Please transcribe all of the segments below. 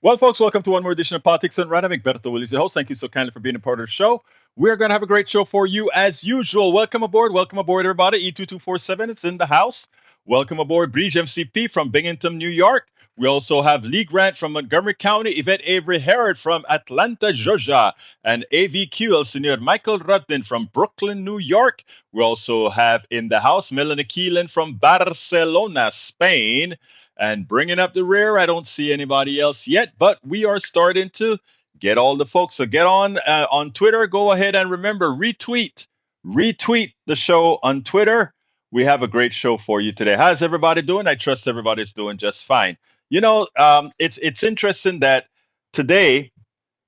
Well, folks, welcome to one more edition of Politics and Random. Egberto, Willies, your host. Thank you so kindly for being a part of the show. We're going to have a great show for you as usual. Welcome aboard, everybody. E2247, it's in the house. Welcome aboard, Bridge MCP from Binghamton, New York. We also have Lee Grant from Montgomery County, Yvette Avery Herod from Atlanta, Georgia, and AVQ, El Senor Michael Rudden from Brooklyn, New York. We also have in the house Melanie Keelan from Barcelona, Spain. And bringing up the rear, I don't see anybody else yet, but we are starting to get all the folks. So get on Twitter. Go ahead and remember retweet the show on Twitter. We have a great show for you today. How's everybody doing? I trust everybody's doing just fine. It's interesting that today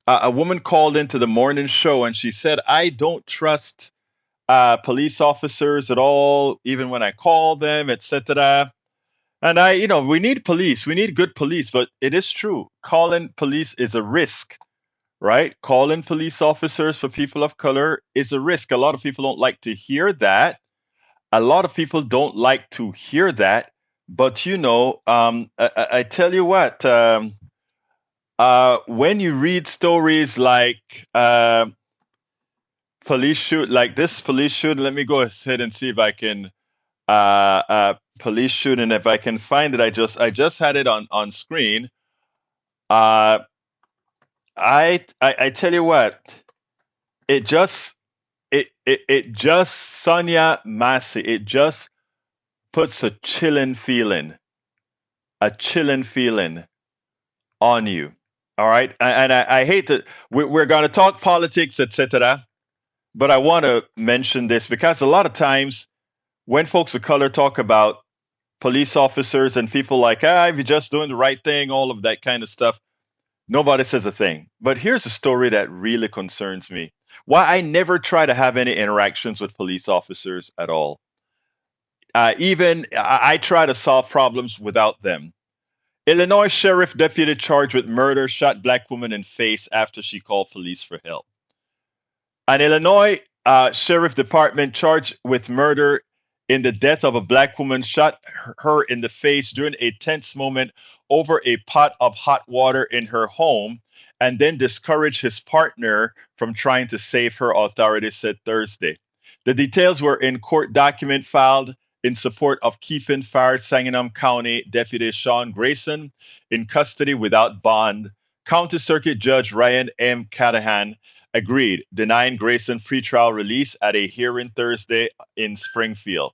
a woman called into the morning show and she said, "I don't trust police officers at all, even when I call them, etc." And we need police. We need good police, but it is true. Calling police is a risk, right? Calling police officers for people of color is a risk. A lot of people don't like to hear that. A lot of people don't like to hear that. But I tell you what, when you read stories like police shoot, let me go ahead and see if I can police shooting. If I can find it, I just had it on screen. Uh, I tell you what, it just it just Sonia Massey. It just puts a chilling feeling on you. All right, and I hate that we're going to talk politics, etc. But I want to mention this because a lot of times when folks of color talk about police officers and people like, if you're just doing the right thing, all of that kind of stuff, nobody says a thing. But here's a story that really concerns me. Why I never try to have any interactions with police officers at all. Even I try to solve problems without them. Illinois sheriff deputy charged with murder shot black woman in face after she called police for help. An Illinois sheriff department charged with murder in the death of a black woman shot her in the face during a tense moment over a pot of hot water in her home and then discouraged his partner from trying to save her, authorities said Thursday. The details were in court document filed in support of keeping fired Sangamon County Deputy Sean Grayson in custody without bond. County Circuit Judge Ryan M. Callahan agreed, denying Grayson pretrial release at a hearing Thursday in Springfield.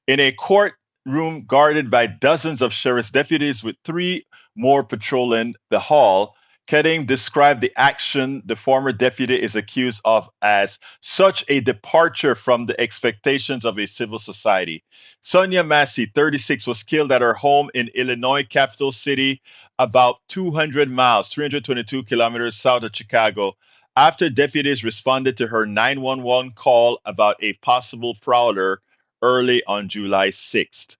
In a courtroom guarded by dozens of sheriff's deputies with three more patrolling the hall, Kedem described the action the former deputy is accused of as such a departure from the expectations of a civil society. Sonia Massey, 36, was killed at her home in Illinois capital city, about 200 miles, 322 kilometers south of Chicago, after deputies responded to her 911 call about a possible prowler early on July 6th.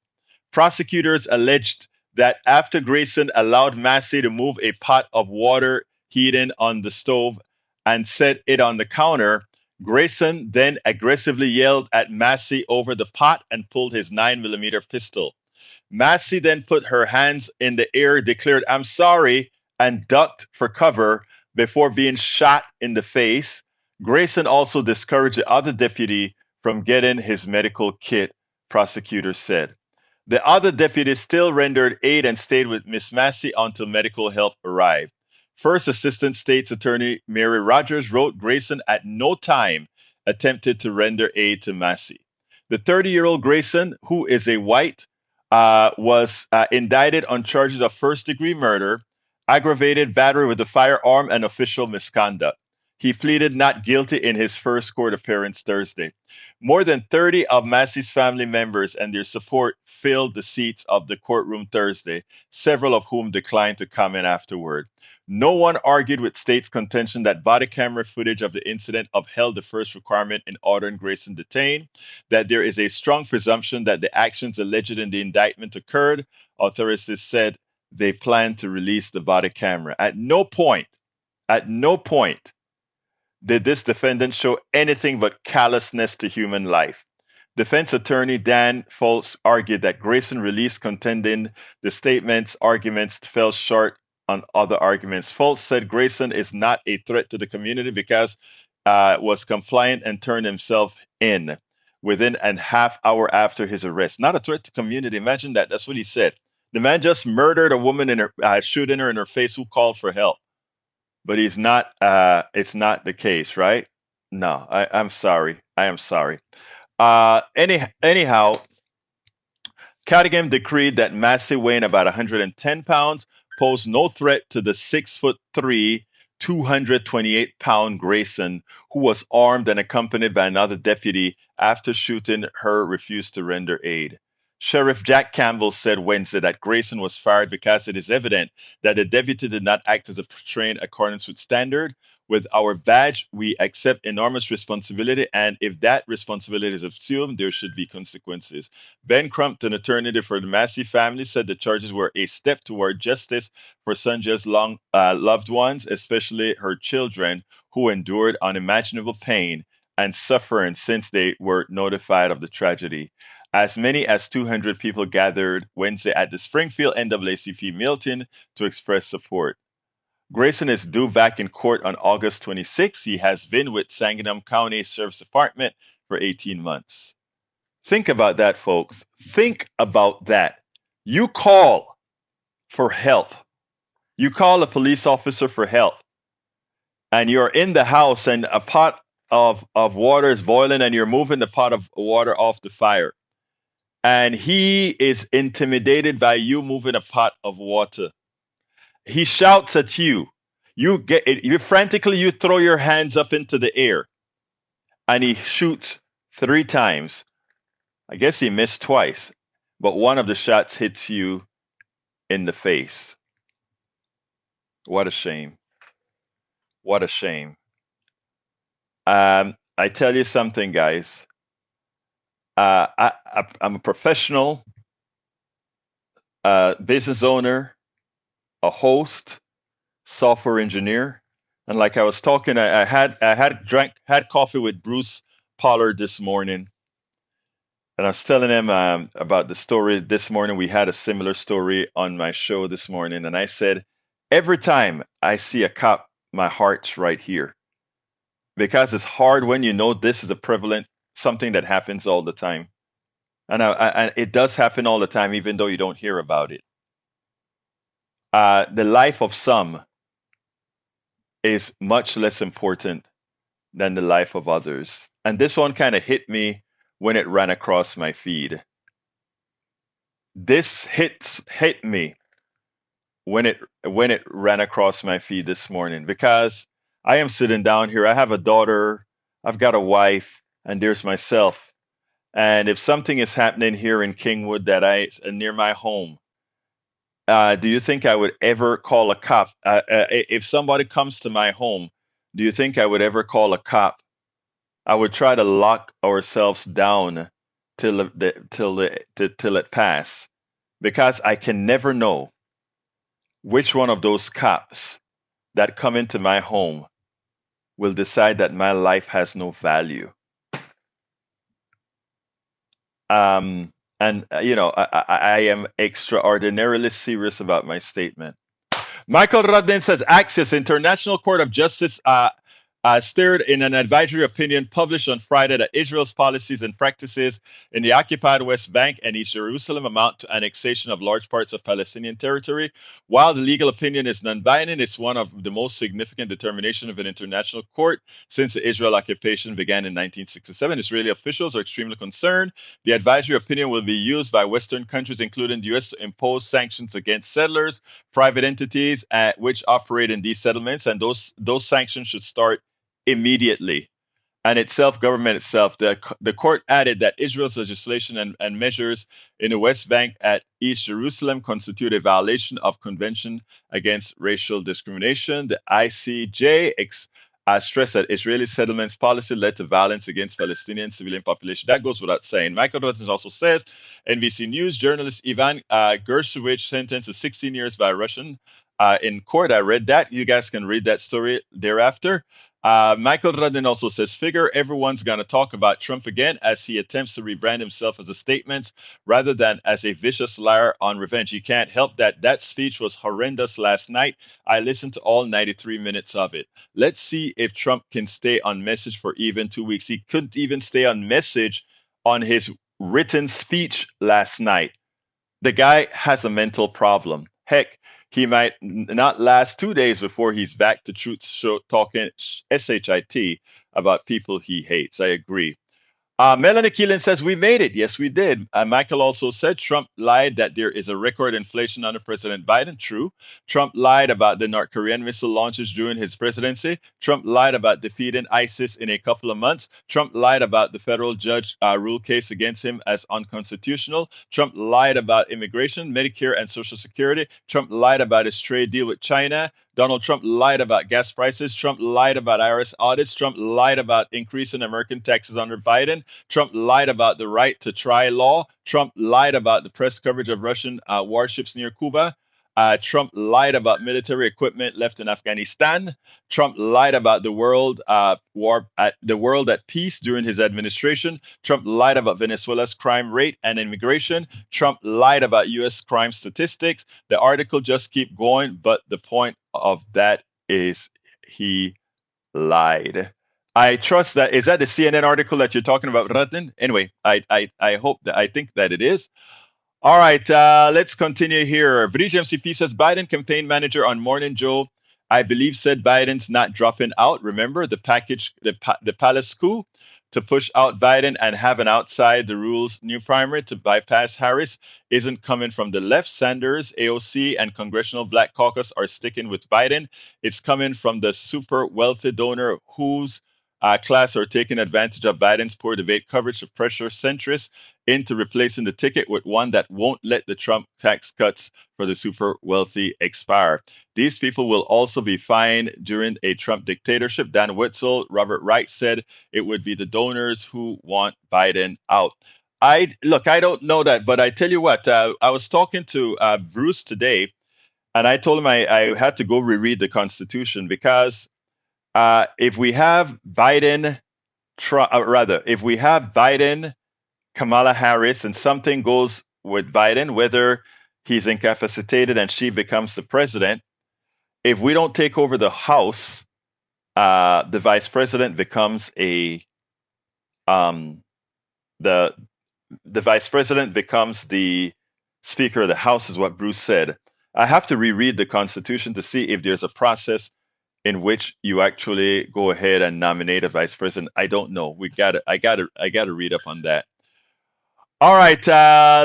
Prosecutors alleged that after Grayson allowed Massey to move a pot of water heating on the stove and set it on the counter, Grayson then aggressively yelled at Massey over the pot and pulled his 9mm pistol. Massey then put her hands in the air, declared, "I'm sorry," and ducked for cover before being shot in the face. Grayson also discouraged the other deputy from getting his medical kit, prosecutors said. The other deputy still rendered aid and stayed with Miss Massey until medical help arrived. First Assistant State's Attorney Mary Rogers wrote Grayson at no time attempted to render aid to Massey. The 30-year-old Grayson, who is a white, was indicted on charges of first-degree murder, aggravated battery with a firearm, and official misconduct. He pleaded not guilty in his first court appearance Thursday. More than 30 of Massey's family members and their support filled the seats of the courtroom Thursday, several of whom declined to comment afterward. No one argued with state's contention that body camera footage of the incident upheld the first requirement in ordering Grayson detained, that there is a strong presumption that the actions alleged in the indictment occurred. Authorities said they plan to release the body camera. At no point did this defendant show anything but callousness to human life. Defense attorney Dan Foltz argued that Grayson release contending the statement's arguments fell short on other arguments. Foltz said Grayson is not a threat to the community because was compliant and turned himself in within a half hour after his arrest. Not a threat to community. Imagine that. That's what he said. The man just murdered a woman in her, shooting her in her face who called for help. But he's not. It's not the case, right? No, I'm sorry. I am sorry. Anyhow, Cadogan decreed that Massey, weighing about 110 pounds, posed no threat to the 6'3", 228-pound Grayson, who was armed and accompanied by another deputy after shooting her refused to render aid. Sheriff Jack Campbell said Wednesday that Grayson was fired because it is evident that the deputy did not act as a trained accordance with standard. With our badge, we accept enormous responsibility, and if that responsibility is assumed, there should be consequences. Ben Crump, an attorney for the Massey family, said the charges were a step toward justice for Sanjay's long loved ones, especially her children, who endured unimaginable pain and suffering since they were notified of the tragedy. As many as 200 people gathered Wednesday at the Springfield NAACP Milton to express support. Grayson is due back in court on August 26. He has been with Sangamon County Sheriff's Department for 18 months. Think about that, folks. Think about that. You call for help. You call a police officer for help, and you're in the house, and a pot of water is boiling, and you're moving the pot of water off the fire. And he is intimidated by you moving a pot of water. He shouts at you. You frantically you throw your hands up into the air, and he shoots 3 times. I guess he missed twice, but one of the shots hits you in the face. What a shame. What a shame. I tell you something, guys. I'm a professional business owner, a host, software engineer, and like I was talking, I had coffee with Bruce Pollard this morning, and I was telling him about the story this morning. We had a similar story on my show this morning, and I said, every time I see a cop, my heart's right here because it's hard when you know this is a prevalent something that happens all the time, and it does happen all the time, even though you don't hear about it. The life of some is much less important than the life of others. And this one kind of hit me when it ran across my feed. This hit me when it ran across my feed this morning because I am sitting down here. I have a daughter, I've got a wife, and there's myself. And if something is happening here in Kingwood that near my home, do you think I would ever call a cop? If somebody comes to my home, do you think I would ever call a cop? I would try to lock ourselves down till it pass, because I can never know which one of those cops that come into my home will decide that my life has no value. And I am extraordinarily serious about my statement. Michael Radden says Axios International Court of Justice stated in an advisory opinion published on Friday that Israel's policies and practices in the occupied West Bank and East Jerusalem amount to annexation of large parts of Palestinian territory. While the legal opinion is non-binding, it's one of the most significant determinations of an international court since the Israel occupation began in 1967. Israeli officials are extremely concerned. The advisory opinion will be used by Western countries, including the U.S., to impose sanctions against settlers, private entities which operate in these settlements, and those sanctions should start immediately. And government itself, the court added that Israel's legislation and measures in the West Bank at East Jerusalem constitute a violation of Convention Against Racial Discrimination. The ICJ stressed that Israeli settlements policy led to violence against Palestinian civilian population. That goes without saying. Michael Rotten also says NBC News journalist Ivan Gershowitz sentenced to 16 years by Russian in court. I read that. You guys can read that story thereafter. Michael Radin also says, figure everyone's going to talk about Trump again as he attempts to rebrand himself as a statement rather than as a vicious liar on revenge. You can't help that. That speech was horrendous last night. I listened to all 93 minutes of it. Let's see if Trump can stay on message for even 2 weeks. He couldn't even stay on message on his written speech last night. The guy has a mental problem. Heck, he might not last 2 days before he's back to truth show talking shit about people he hates. I agree. Melanie Keelan says, we made it. Yes, we did. Michael also said Trump lied that there is a record inflation under President Biden. True. Trump lied about the North Korean missile launches during his presidency. Trump lied about defeating ISIS in a couple of months. Trump lied about the federal judge rule case against him as unconstitutional. Trump lied about immigration, Medicare, and Social Security. Trump lied about his trade deal with China. Donald Trump lied about gas prices. Trump lied about IRS audits. Trump lied about increasing American taxes under Biden. Trump lied about the right to try law. Trump lied about the press coverage of Russian warships near Cuba. Trump lied about military equipment left in Afghanistan. Trump lied about the world at peace during his administration. Trump lied about Venezuela's crime rate and immigration. Trump lied about U.S. crime statistics. The article just keep going, but the point of that is he lied. I trust that. Is that the CNN article that you're talking about, Ratnan? Anyway, I hope that I think that it is. All right, let's continue here. Bridge MCP says Biden campaign manager on Morning Joe, I believe, said Biden's not dropping out. Remember the package, the palace coup to push out Biden and have an outside the rules new primary to bypass Harris isn't coming from the left. Sanders, AOC, and Congressional Black Caucus are sticking with Biden. It's coming from the super wealthy donor whose class are taking advantage of Biden's poor debate coverage to pressure centrists into replacing the ticket with one that won't let the Trump tax cuts for the super wealthy expire. These people will also be fined during a Trump dictatorship. Dan Wetzel, Robert Wright said it would be the donors who want Biden out. I don't know that, but I tell you what, I was talking to Bruce today, and I told him I had to go reread the Constitution because if we have Biden, if we have Biden, Kamala Harris, and something goes with Biden, whether he's incapacitated and she becomes the president, if we don't take over the House, the vice president becomes the vice president becomes the Speaker of the House, is what Bruce said. I have to reread the Constitution to see if there's a process in which you actually go ahead and nominate a vice president. I don't know. I gotta read up on that. All right,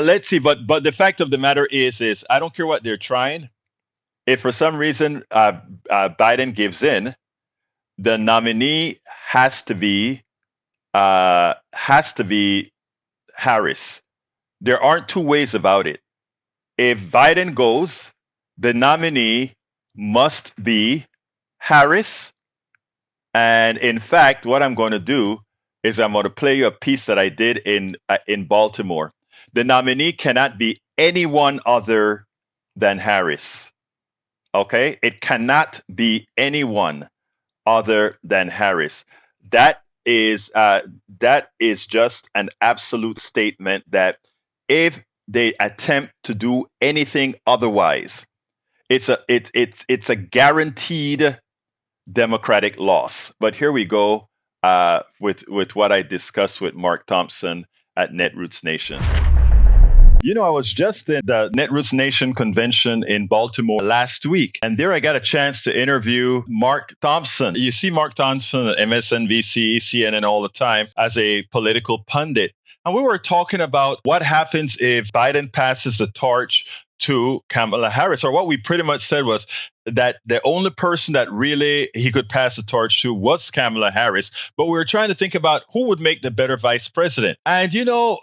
let's see. But the fact of the matter is I don't care what they're trying. If for some reason Biden gives in, the nominee has to be Harris. There aren't two ways about it. If Biden goes, the nominee must be Harris. And in fact, what I'm going to do is I'm going to play you a piece that I did in Baltimore. The nominee cannot be anyone other than Harris. Okay? It cannot be anyone other than Harris. That is just an absolute statement that if they attempt to do anything otherwise, it's a guaranteed Democratic loss. But here we go with what I discussed with Mark Thompson at Netroots Nation. I was just at the Netroots Nation convention in Baltimore last week, and there I got a chance to interview Mark Thompson. You see Mark Thompson at MSNBC, CNN all the time as a political pundit. And we were talking about what happens if Biden passes the torch to Kamala Harris, or what we pretty much said was that the only person that really he could pass the torch to was Kamala Harris. But we were trying to think about who would make the better vice president. And,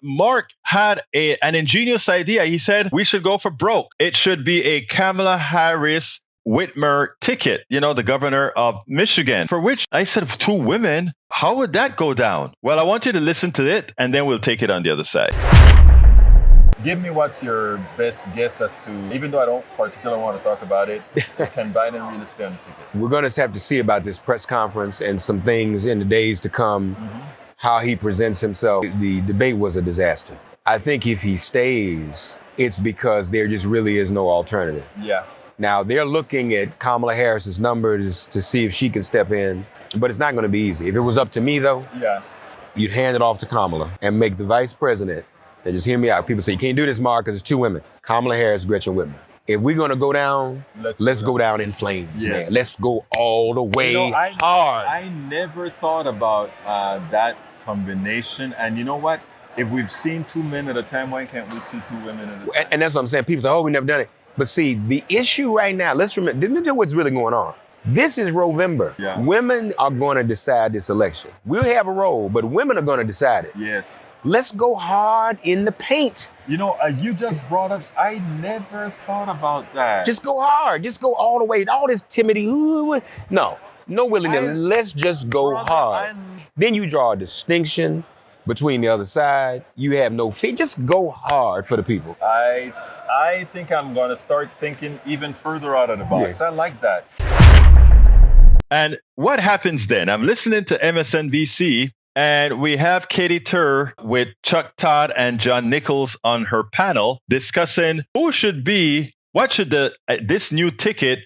Mark had an ingenious idea. He said we should go for broke. It should be a Kamala Harris Whitmer ticket, the governor of Michigan, for which I said, two women, how would that go down? Well, I want you to listen to it, and then we'll take it on the other side. Give me what's your best guess as to, even though I don't particularly want to talk about it, can Biden really stay on the ticket? We're going to have to see about this press conference and some things in the days to come, how he presents himself. The debate was a disaster. I think if he stays, it's because there just really is no alternative. Yeah. Now, they're looking at Kamala Harris's numbers to see if she can step in, but it's not going to be easy. If it was up to me, though, you'd hand it off to Kamala and make the vice president. And just hear me out. People say, you can't do this, Mark, because it's two women. Kamala Harris, Gretchen Whitmer. If we're going to go down, let's go down in flames, man. Let's go all the way hard. I never thought about that combination. And you know what? If we've seen two men at a time, why can't we see two women at a time? And that's what I'm saying. People say, oh, we never done it. But see, the issue right now, let's remember what's really going on. This is Rovember. Yeah. Women are going to decide this election. We'll have a role, but women are going to decide it. Yes. Let's go hard in the paint. You know, you just brought up, I never thought about that. Just go hard. Just go all the way. All this timidity. No willy-nilly. Let's just go hard. Then you draw a distinction between the other side. You have no fear. Just go hard for the people. I think I'm going to start thinking even further out of the box. Yeah. I like that. And what happens then? I'm listening to MSNBC, and we have Katie Tur with Chuck Todd and John Nichols on her panel discussing what should this new ticket,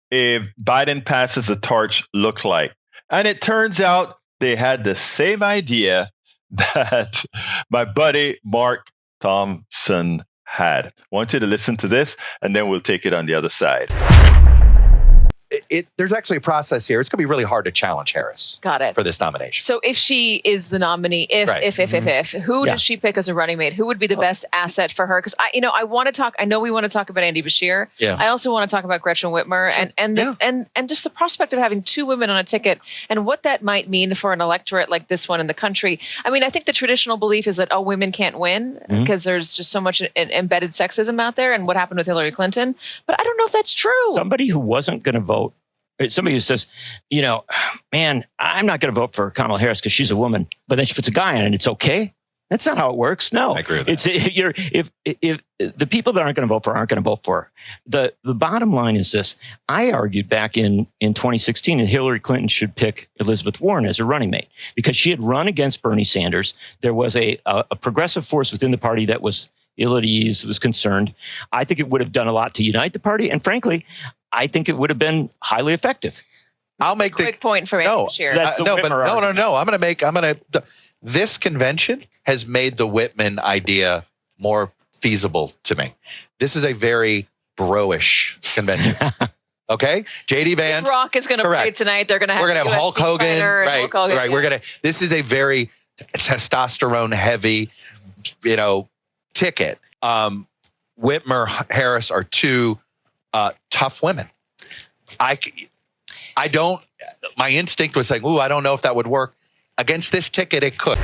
if Biden passes the torch, look like. And it turns out they had the same idea that my buddy Mark Thompson had. I want you to listen to this, and then we'll take it on the other side. There's actually a process here. It's going to be really hard to challenge Harris. Got it. For this nomination. So if she is the nominee, if, who does she pick as a running mate? Who would be the best asset for her? Because I know we want to talk about Andy Bashir. Yeah. I also want to talk about Gretchen Whitmer and just the prospect of having two women on a ticket and what that might mean for an electorate like this one in the country. I mean, I think the traditional belief is that, women can't win because there's just so much embedded sexism out there, and what happened with Hillary Clinton. But I don't know if that's true. Somebody who wasn't going to vote, somebody who says, man, I'm not going to vote for Kamala Harris because she's a woman, but then she puts a guy on it, it's okay. That's not how it works. No, I agree with that. If the people that aren't going to vote for her aren't going to vote for her. The bottom line is this. I argued back in 2016 that Hillary Clinton should pick Elizabeth Warren as her running mate because she had run against Bernie Sanders. There was a progressive force within the party that was ill at ease, was concerned. I think it would have done a lot to unite the party. And frankly, I think it would have been highly effective. I'll make quick point for Andy Bashir. No. This convention has made the Whitman idea more feasible to me. This is a very bro-ish convention. Okay, JD Vance. Rock is going to play tonight. We're going to have Hulk Hogan. Right. This is a very testosterone heavy, ticket. Whitmer, Harris are two tough women. My instinct was saying, I don't know if that would work. Against this ticket, it could.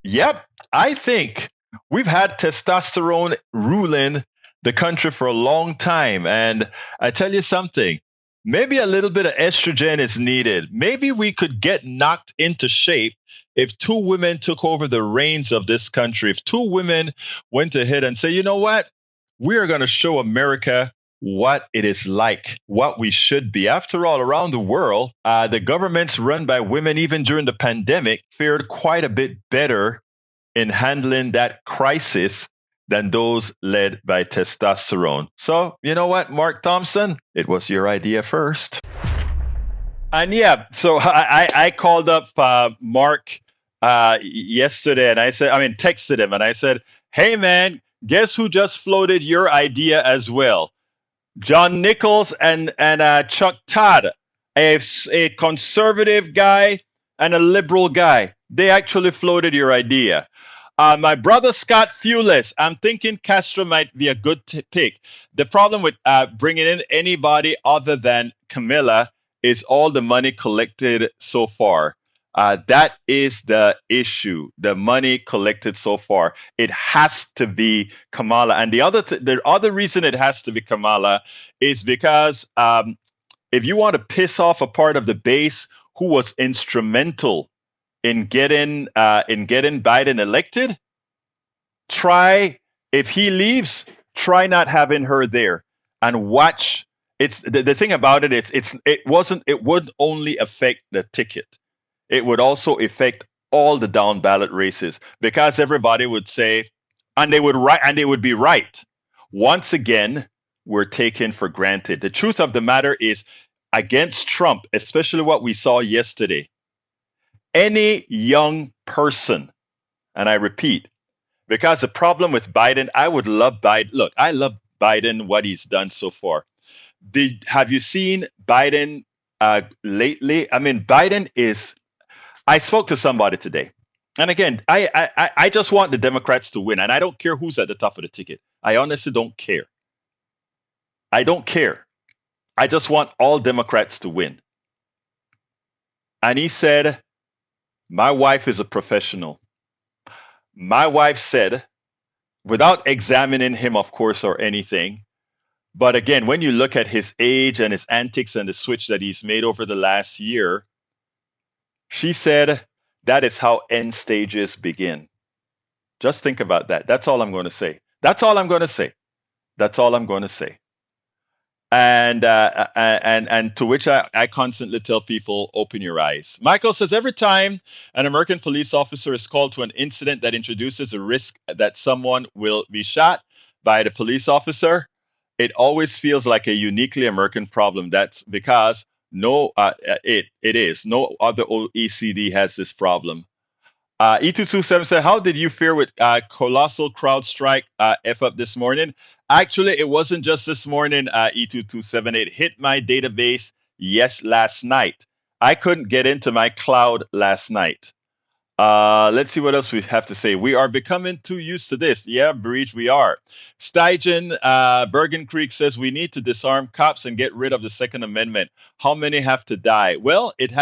Yep. I think we've had testosterone ruling the country for a long time. And I tell you something, maybe a little bit of estrogen is needed. Maybe we could get knocked into shape if two women took over the reins of this country. If two women went ahead and say, you know what? We are going to show America what it is like, what we should be. After all, around the world, the governments run by women, even during the pandemic, fared quite a bit better in handling that crisis than those led by testosterone. So, you know what, Mark Thompson? It was your idea first. And so I called up Mark yesterday, and texted him, and I said, hey, man, guess who just floated your idea as well? John Nichols and Chuck Todd, a conservative guy and a liberal guy. They actually floated your idea. My brother Scott Fewless, I'm thinking Castro might be a good pick. The problem with bringing in anybody other than Camilla is all the money collected so far. That is the issue, the money collected so far. It has to be Kamala. And the other reason it has to be Kamala is because if you want to piss off a part of the base who was instrumental in getting Biden elected, try If he leaves, try not having her there and watch. It's the thing about it is it would only affect the ticket. It would also affect all the down ballot races because everybody would say, and they would be right. Once again, we're taken for granted. The truth of the matter is, against Trump, especially what we saw yesterday, any young person, and I repeat, because the problem with Biden, I would love Biden. Look, I love Biden, what he's done so far. Have you seen Biden lately? I mean, Biden is. I spoke to somebody today, and again, I just want the Democrats to win, and I don't care who's at the top of the ticket. I honestly don't care. I don't care. I just want all Democrats to win. And he said, "My wife is a professional." My wife said, without examining him, of course, or anything, but again, when you look at his age and his antics and the switch that he's made over the last year, she said, that is how end stages begin. Just think about that. That's all I'm going to say. That's all I'm going to say. That's all I'm going to say. And to which I constantly tell people, open your eyes. Michael says every time an American police officer is called to an incident that introduces a risk that someone will be shot by the police officer, it always feels like a uniquely American problem. That's because it is no other OECD has this problem. E227 said, how did you fare with colossal crowd strike F up this morning? Actually, it wasn't just this morning, E2278. It hit my database, last night. I couldn't get into my cloud last night. Let's see what else we have to say. We are becoming too used to this. Yeah, Breach, we are. Steigen, Bergen Creek says we need to disarm cops and get rid of the Second Amendment. How many have to die? Well, it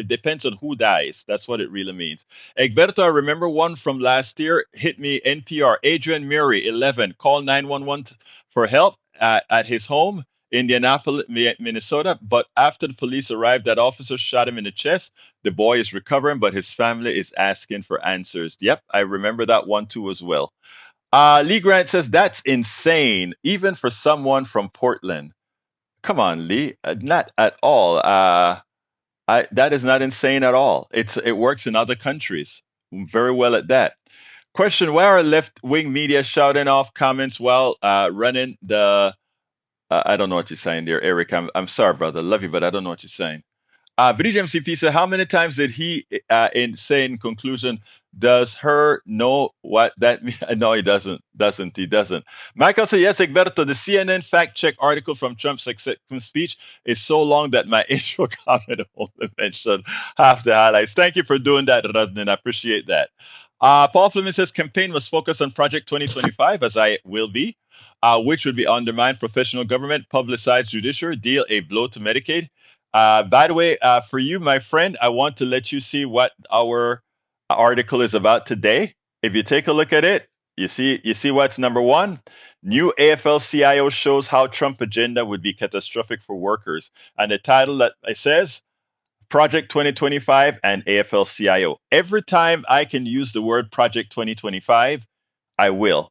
depends on who dies. That's what it really means. Egberto, I remember one from last year. Hit me, NPR. Adrian Murray, 11. Call 911 for help at his home. Indianapolis, Minnesota. But after the police arrived, that officer shot him in the chest. The boy is recovering, but his family is asking for answers. Yep, I remember that one too as well. Lee Grant says, that's insane, even for someone from Portland. Come on, Lee. Not at all. That is not insane at all. It works in other countries very well at that. Question, why are left-wing media shouting off comments while running the... I don't know what you're saying there, Eric. I'm sorry, brother. Love you, but I don't know what you're saying. Bridge MCP said, how many times did he say in conclusion, does her know what that means? No, he doesn't. He doesn't. Michael said, yes, Egberto, the CNN fact check article from Trump's acceptance speech is so long that my intro comment only mentioned half the highlights. Thank you for doing that, Radnin. I appreciate that. Paul Fleming says, campaign was focused on Project 2025, as I will be, which would be undermine professional government, publicize judiciary, deal a blow to Medicaid. By the way, for you, my friend, I want to let you see what our article is about today. If you take a look at it, you see what's number one. New AFL-CIO shows how Trump agenda would be catastrophic for workers. And the title that it says, Project 2025 and AFL-CIO. Every time I can use the word Project 2025, I will.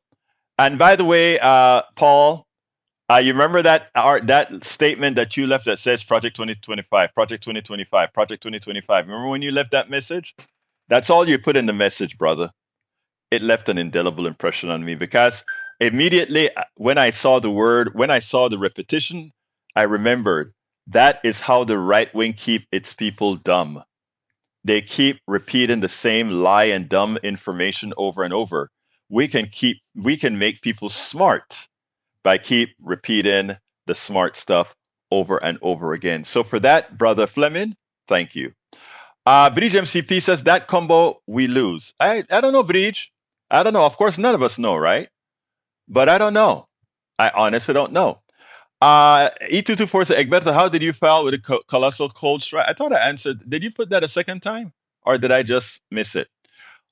And by the way, Paul, you remember that statement that you left that says Project 2025, Project 2025, Project 2025. Remember when you left that message? That's all you put in the message, brother. It left an indelible impression on me because immediately when I saw the repetition, I remembered that is how the right wing keep its people dumb. They keep repeating the same lie and dumb information over and over. We can make people smart by keep repeating the smart stuff over and over again. So for that, Brother Fleming, thank you. Bridge MCP says that combo we lose. I don't know, Bridge. I don't know. Of course, none of us know, right? But I don't know. I honestly don't know. E224 says, Egberto, how did you file with a colossal cold strike? I thought I answered. Did you put that a second time? Or did I just miss it?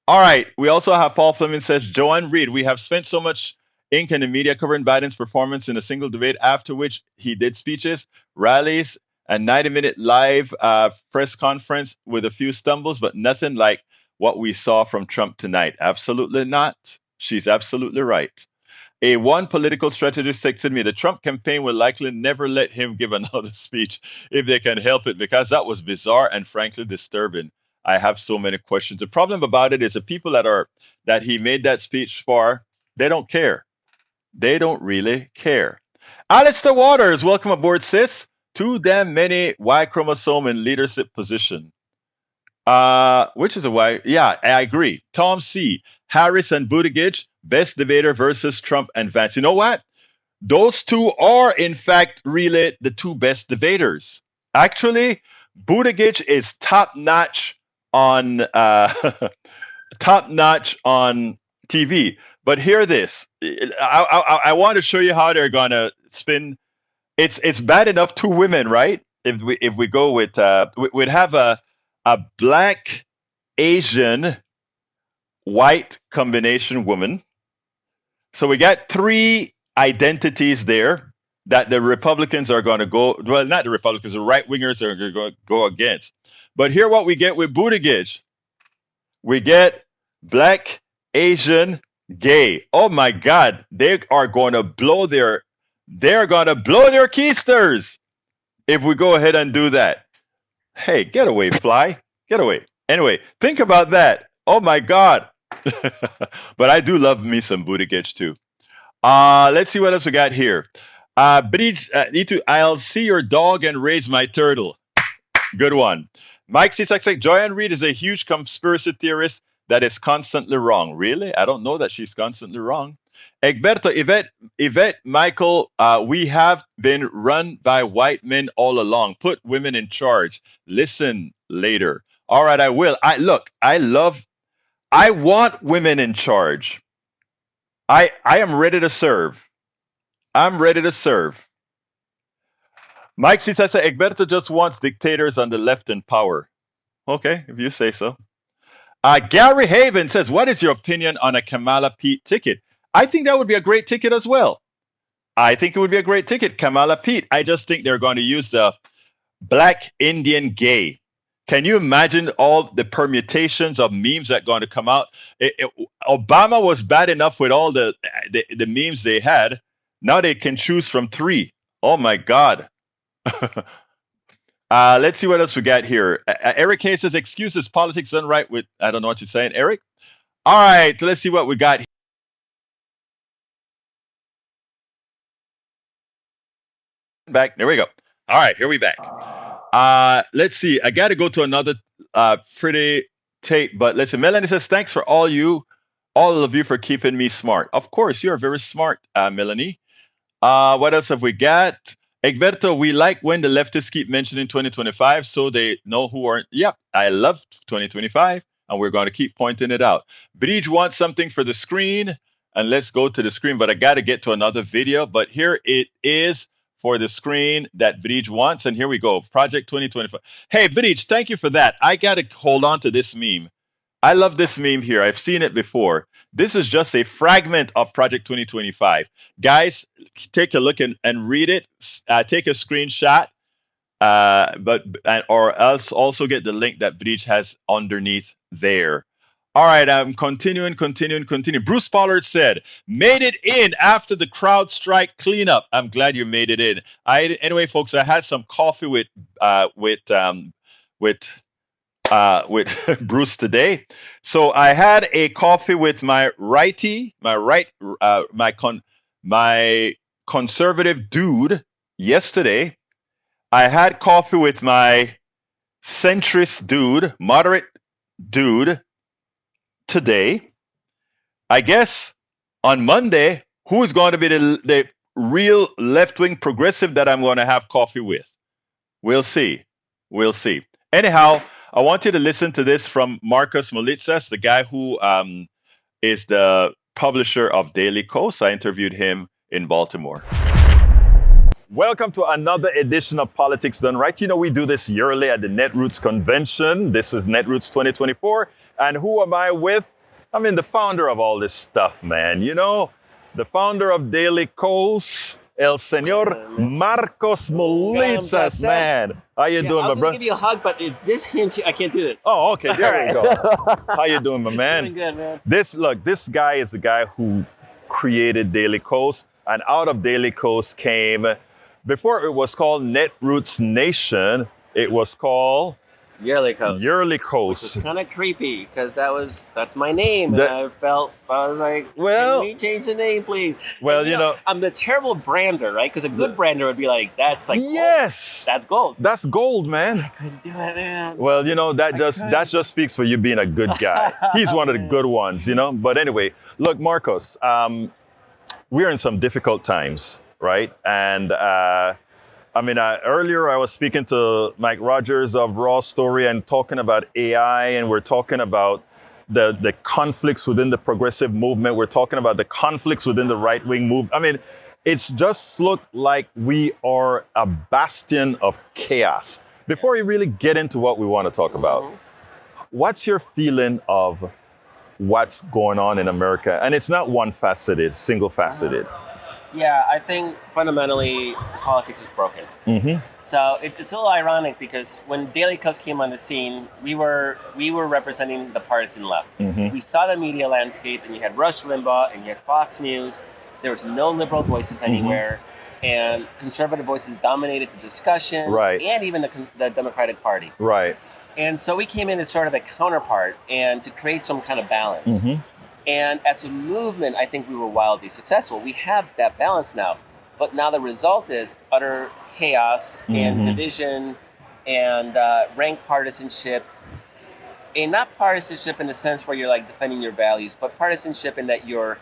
All right. We also have Paul Fleming says, Joanne Reed, we have spent so much ink in the media covering Biden's performance in a single debate, after which he did speeches, rallies, a 90-minute live press conference with a few stumbles, but nothing like what we saw from Trump tonight. Absolutely not. She's absolutely right. One political strategist texted me, the Trump campaign will likely never let him give another speech if they can help it, because that was bizarre and frankly disturbing. I have so many questions. The problem about it is the people that he made that speech for, they don't care. They don't really care. Alistair Waters, welcome aboard, sis. Too damn many Y chromosome in leadership position. Which is a Y. Yeah, I agree. Tom C. Harris and Buttigieg, best debater versus Trump and Vance. You know what? Those two are, in fact, really the two best debaters. Actually, Buttigieg is top notch on top notch on TV. But hear this. I want to show you how they're gonna spin. It's bad enough two women, right? If we go with we'd have a black Asian white combination woman. So we got three identities there that the Republicans are going to go. Well, not the Republicans, the right wingers are going to go against. But here, what we get with Buttigieg, we get black Asian gay. Oh my God, they are going to blow their keisters if we go ahead and do that. Hey, get away, fly. Get away. Anyway, think about that. Oh my God. But I do love me some Buttigieg too. Let's see what else we got here. Bridge, I'll see your dog and raise my turtle. Good one. Mike C. Joanne Reed is a huge conspiracy theorist that is constantly wrong. Really? I don't know that she's constantly wrong. Egberto, Yvette, Michael, we have been run by white men all along. Put women in charge. Listen later. All right, I will. I want women in charge. I am ready to serve. I'm ready to serve. Mike Citasa, Egberto just wants dictators on the left in power. Okay, if you say so. Gary Haven says, what is your opinion on a Kamala Pete ticket? I think that would be a great ticket as well. I think it would be a great ticket, Kamala Pete. I just think they're going to use the black Indian gay. Can you imagine all the permutations of memes that are going to come out? Obama was bad enough with all the memes they had. Now they can choose from three. Oh my God. Let's see what else we got here. Eric Hayes says, excuses, politics done right with, I don't know what you're saying, Eric. All right, let's see what we got here. Back, there we go. All right, here we back. Let's see. I got to go to another pretty tape, but let's see. Melanie says, thanks for all of you for keeping me smart. Of course, you're very smart, Melanie. What else have we got? Egberto, we like when the leftists keep mentioning 2025 so they know who aren't. Yep, I love 2025, and we're going to keep pointing it out. Bridge wants something for the screen, and let's go to the screen, but I got to get to another video. But here it is for the screen that Bridge wants, and here we go. Project 2025. Hey, Bridge, thank you for that. I got to hold on to this meme. I love this meme here. I've seen it before. This is just a fragment of Project 2025. Guys, take a look and read it. Take a screenshot, or else also get the link that Bridge has underneath there. All right, I'm continuing. Bruce Pollard said, made it in after the CrowdStrike cleanup. I'm glad you made it in. Anyway, folks, I had some coffee with Bruce today. So I had a coffee with my righty, my conservative dude yesterday. I had coffee with my centrist dude, moderate dude today. I guess on Monday, who is going to be the real left-wing progressive that I'm going to have coffee with? We'll see. Anyhow, I want you to listen to this from Markos Moulitsas, the guy who is the publisher of Daily Kos. I interviewed him in Baltimore. Welcome to another edition of Politics Done Right. You know, we do this yearly at the Netroots convention. This is Netroots 2024. And who am I with? I mean, the founder of all this stuff, man. You know, the founder of Daily Kos, El Señor Markos Moulitsas, man. How you doing, my brother? I was going to give you a hug, but this hints, I can't do this. Oh, okay. There we go. How you doing, my man? Doing good, man. This guy is the guy who created Daily Kos. And out of Daily Kos came, before it was called Netroots Nation, it was called Yearly Kos. Yearly Which Kos. is kind of creepy because that's my name, and I was like, well, can we change the name, please? Well, and, I'm the terrible brander, right? Because a good brander would be like, that's like yes, gold. That's gold. That's gold, man. I couldn't do it, man. Well, that just speaks for you being a good guy. He's one of the good ones, But anyway, look, Markos, we're in some difficult times, right? And earlier I was speaking to Mike Rogers of Raw Story and talking about AI, and we're talking about the conflicts within the progressive movement. We're talking about the conflicts within the right-wing movement. It's just looked like we are a bastion of chaos. Before we really get into what we want to talk about, what's your feeling of what's going on in America? And it's not one-faceted, single-faceted. Yeah, I think fundamentally politics is broken. Mm-hmm. So it's a little ironic because when Daily Kos came on the scene, we were representing the partisan left. Mm-hmm. We saw the media landscape, and you had Rush Limbaugh, and you had Fox News. There was no liberal voices anywhere, and conservative voices dominated the discussion, right, and even the Democratic Party. Right. And so we came in as sort of a counterpart and to create some kind of balance. Mm-hmm. And as a movement, I think we were wildly successful. We have that balance now. But now the result is utter chaos and division and rank partisanship. And not partisanship in the sense where you're like defending your values, but partisanship in that you're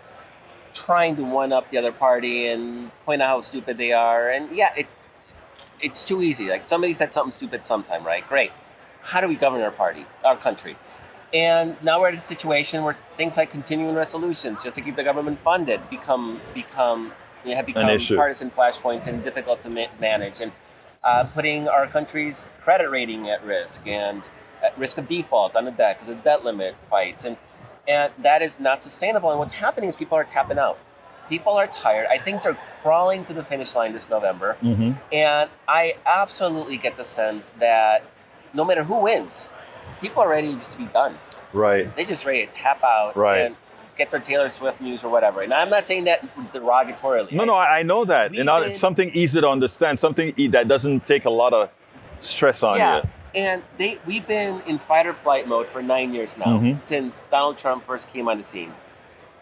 trying to one-up the other party and point out how stupid they are. And yeah, it's too easy. Like somebody said something stupid sometime, right? Great. How do we govern our country? And now we're at a situation where things like continuing resolutions, just to keep the government funded, have become partisan flashpoints and difficult to manage, and putting our country's credit rating at risk and at risk of default on the debt because of debt limit fights, and that is not sustainable. And what's happening is people are tapping out. People are tired. I think they're crawling to the finish line this November, and I absolutely get the sense that no matter who wins, people are ready just to be done. Right. They just ready to tap out and get their Taylor Swift news or whatever. And I'm not saying that derogatorily. No, I know that. It's something easy to understand, something that doesn't take a lot of stress on you. And we've been in fight or flight mode for 9 years now, since Donald Trump first came on the scene.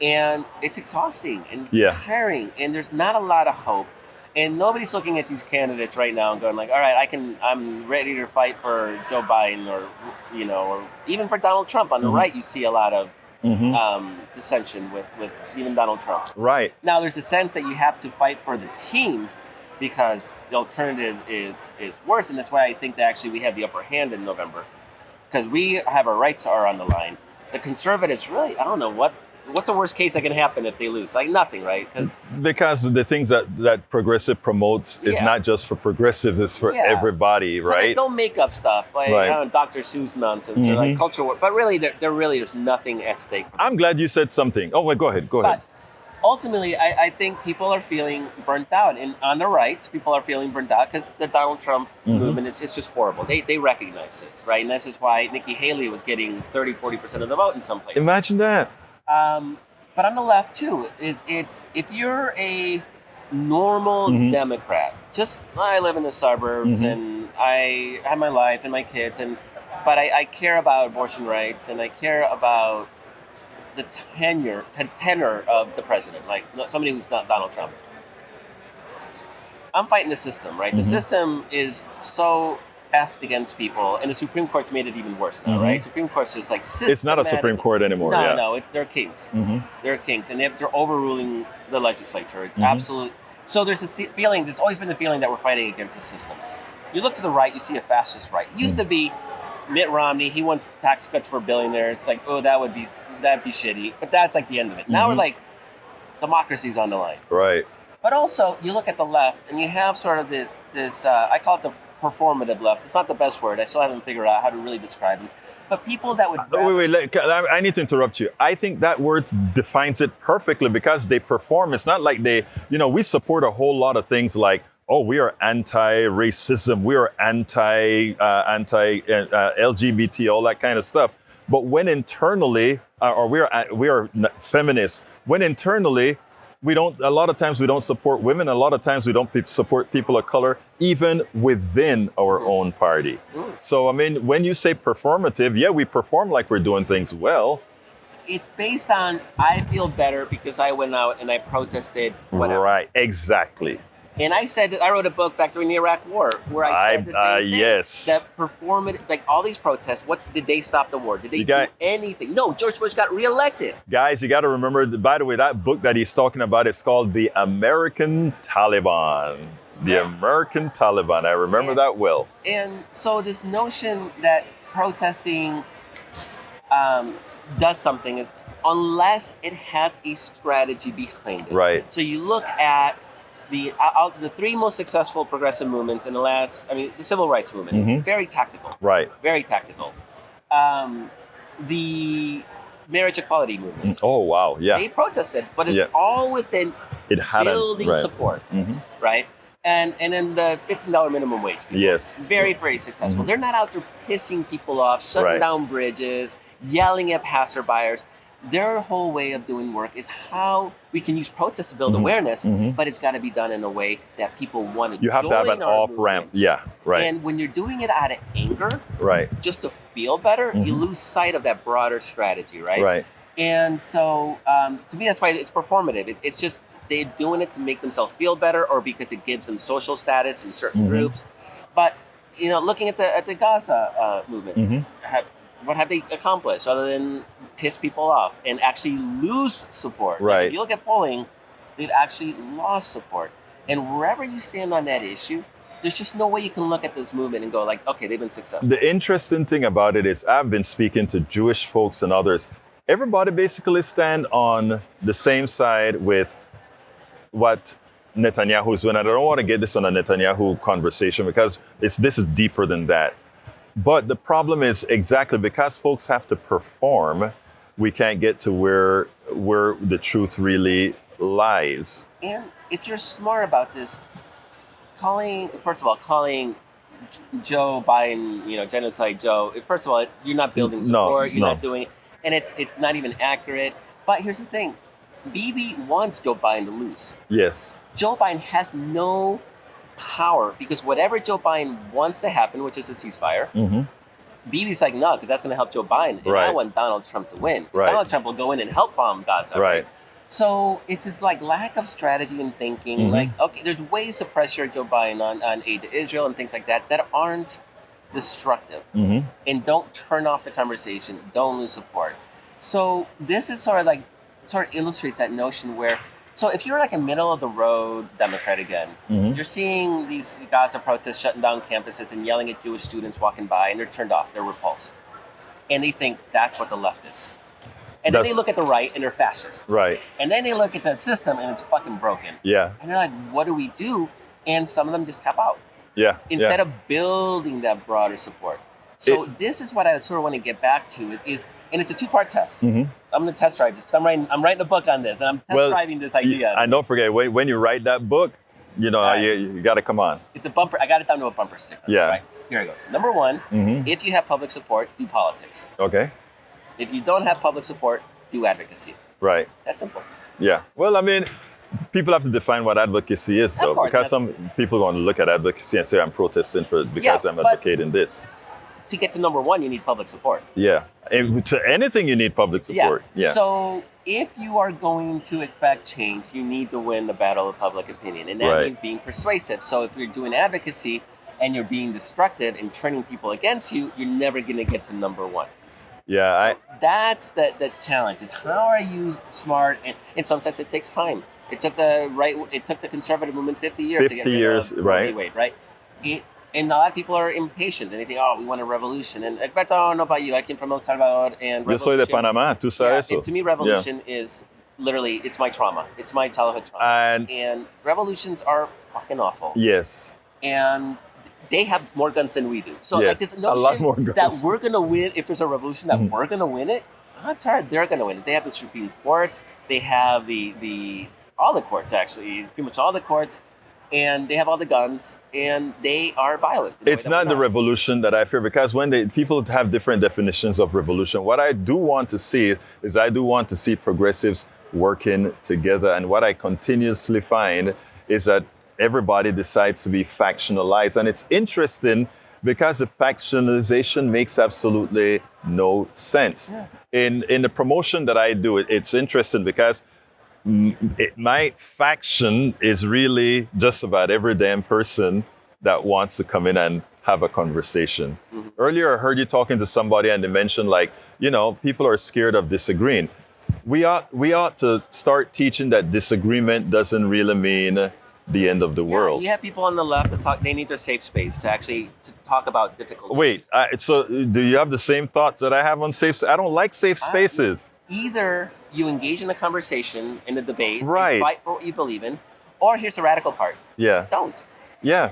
And it's exhausting and tiring, and there's not a lot of hope. And nobody's looking at these candidates right now and going like, all right, I'm ready to fight for Joe Biden or even for Donald Trump. On the right, you see a lot of dissension with even Donald Trump. Right. Now, there's a sense that you have to fight for the team because the alternative is worse. And that's why I think that actually we have the upper hand in November because we have our rights are on the line. The conservatives really, I don't know what's the worst case that can happen if they lose? Like nothing, right? Because the things that progressive promotes is not just for progressive, it's for everybody, right? So they don't make up stuff like Dr. Seuss nonsense or like culture war. But really, there's nothing at stake. I'm glad you said something. Oh, wait, go ahead. But ultimately, I think people are feeling burnt out. And on the right, people are feeling burnt out because the Donald Trump movement is just horrible. They recognize this, right? And this is why Nikki Haley was getting 30-40% of the vote in some places. Imagine that. But on the left too, it's if you're a normal Democrat, I live in the suburbs and I have my life and my kids, but I care about abortion rights and I care about the tenure of the president, like somebody who's not Donald Trump. I'm fighting the system, right? The system is so effed against people, and the Supreme Court's made it even worse now, right? Supreme Court's just like it's not a Supreme Court anymore. No, they're kings. They're kings, and they're overruling the legislature. It's absolute. So there's a feeling. There's always been the feeling that we're fighting against the system. You look to the right, you see a fascist right. It used to be Mitt Romney. He wants tax cuts for billionaires. It's like, oh, that'd be shitty. But that's like the end of it. Now we're like, democracy's on the line. Right. But also, you look at the left, and you have sort of this. I call it the performative left. It's not the best word. I still haven't figured out how to really describe it. But people that would... Wait. I need to interrupt you. I think that word defines it perfectly because they perform. It's not like we support a whole lot of things like, we are anti-racism. We are anti-LGBT, all that kind of stuff. But when internally, or we are feminists, when internally a lot of times we don't support women. A lot of times we don't support people of color, even within our own party. So, I mean, when you say performative, yeah, we perform like we're doing things well. It's based on, I feel better because I went out and I protested, whatever. Right, exactly. And I said that I wrote a book back during the Iraq War where I said the same thing. Yes. That performative, like all these protests, what did they stop the war? Did they do anything? No, George Bush got reelected. Guys, you got to remember, by the way, that book that he's talking about is called The American Taliban. The American Taliban. I remember that well. And so this notion that protesting does something is unless it has a strategy behind it. Right. So you look at the three most successful progressive movements in the last, the civil rights movement, very tactical. Right. Very tactical. The marriage equality movement. Oh, wow. Yeah. They protested, but it's all within building support, right? And then the $15 minimum wage. Yes. Very, very successful. They're not out there pissing people off, shutting down bridges, yelling at passerbyers. Their whole way of doing work is how we can use protests to build awareness, but it's got to be done in a way that people want to join. You have to have an off-ramp. Yeah, right. And when you're doing it out of anger, right, just to feel better, you lose sight of that broader strategy, right? Right. And so, to me, that's why it's performative. It's just they're doing it to make themselves feel better or because it gives them social status in certain groups. But, looking at the Gaza movement, what have they accomplished other than piss people off and actually lose support? Right. Like if you look at polling, they've actually lost support. And wherever you stand on that issue, there's just no way you can look at this movement and go like, okay, they've been successful. The interesting thing about it is I've been speaking to Jewish folks and others. Everybody basically stand on the same side with what Netanyahu's doing. And I don't want to get this on a Netanyahu conversation because this is deeper than that. But the problem is exactly because folks have to perform, we can't get to where the truth really lies. And if you're smart about this, calling Joe Biden, genocide Joe, first of all, you're not building support, you're not doing it, and it's not even accurate. But here's the thing, Bibi wants Joe Biden to lose. Yes. Joe Biden has no power because whatever Joe Biden wants to happen, which is a ceasefire, Bibi's like, no, because that's going to help Joe Biden. And I want Donald Trump to win. Right. Donald Trump will go in and help bomb Gaza. Right. So it's this lack of strategy and thinking. Okay, there's ways to pressure Joe Biden on aid to Israel and things like that aren't destructive. And don't turn off the conversation. Don't lose support. So this is sort of illustrates that notion where, so if you're a middle of the road Democrat again, you're seeing these Gaza protests shutting down campuses and yelling at Jewish students walking by, and they're turned off, they're repulsed. And they think that's what the left is. And then they look at the right and they're fascists. Right. And then they look at the system and it's fucking broken. Yeah. And they're like, what do we do? And some of them just tap out. Yeah. Instead of building that broader support. So this is what I sort of want to get back to is and it's a two-part test. I'm going to test drive this because I'm writing a book on this and I'm test driving this idea. And don't forget, when you write that book, you got to come on. It's a bumper. I got it down to a bumper sticker. Yeah. Right? Here it goes. Number one, if you have public support, do politics. Okay. If you don't have public support, do advocacy. Right. That's simple. Yeah. Well, people have to define what advocacy is, though, because some people are going to look at advocacy and say, I'm protesting because I'm advocating this. To get to number one, you need public support. Yeah. And to anything, you need public support. Yeah. So if you are going to effect change, you need to win the battle of public opinion. And that means being persuasive. So if you're doing advocacy and you're being destructive and turning people against you, you're never going to get to number one. Yeah. So that's the challenge is how are you smart? And sometimes it takes time. It took the conservative movement 50 years to get rid of Roe v. Wade, right? And a lot of people are impatient and they think, oh, we want a revolution. And Egberto, I don't know about you. I came from El Salvador and Yo soy de Panamá, tú sabes eso. To me, revolution is literally, it's my trauma. It's my childhood trauma. And revolutions are fucking awful. Yes. And they have more guns than we do. So this notion a lot more guns. That we're going to win, if there's a revolution, that we're going to win it, odds are they're going to win it. They have the Supreme Court. They have all the courts, actually, pretty much all the courts. And they have all the guns, and they are violent. It's not the revolution that I fear, because when people have different definitions of revolution, what I do want to see is I do want to see progressives working together. And what I continuously find is that everybody decides to be factionalized. And it's interesting because the factionalization makes absolutely no sense. Yeah. In the promotion that I do, it's interesting because my faction is really just about every damn person that wants to come in and have a conversation. Mm-hmm. Earlier, I heard you talking to somebody and they mentioned, like, you know, people are scared of disagreeing. We ought to start teaching that disagreement doesn't really mean the end of the world. You have people on the left that talk. They need their safe space to talk about difficult Wait, issues. so do you have the same thoughts that I have on safe? I don't like safe spaces. Either you engage in the conversation, in the debate, Right. and fight for what you believe in, or here's the radical part: Yeah, don't. yeah.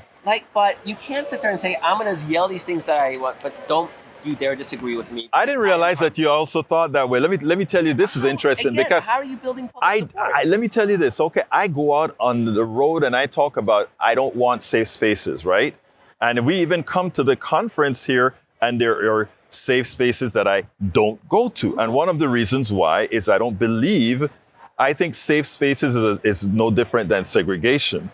But you can't sit there and say, I'm going to yell these things that I want, but don't you dare disagree with me. I didn't realize that you also thought that way. Let me tell you, this is interesting Again, because how are you building public support? let me tell you this, okay? I go out on the road and I talk about I don't want safe spaces, right? And we even come to the conference here and there are safe spaces that I don't go to. And one of the reasons why is I think safe spaces is no different than segregation.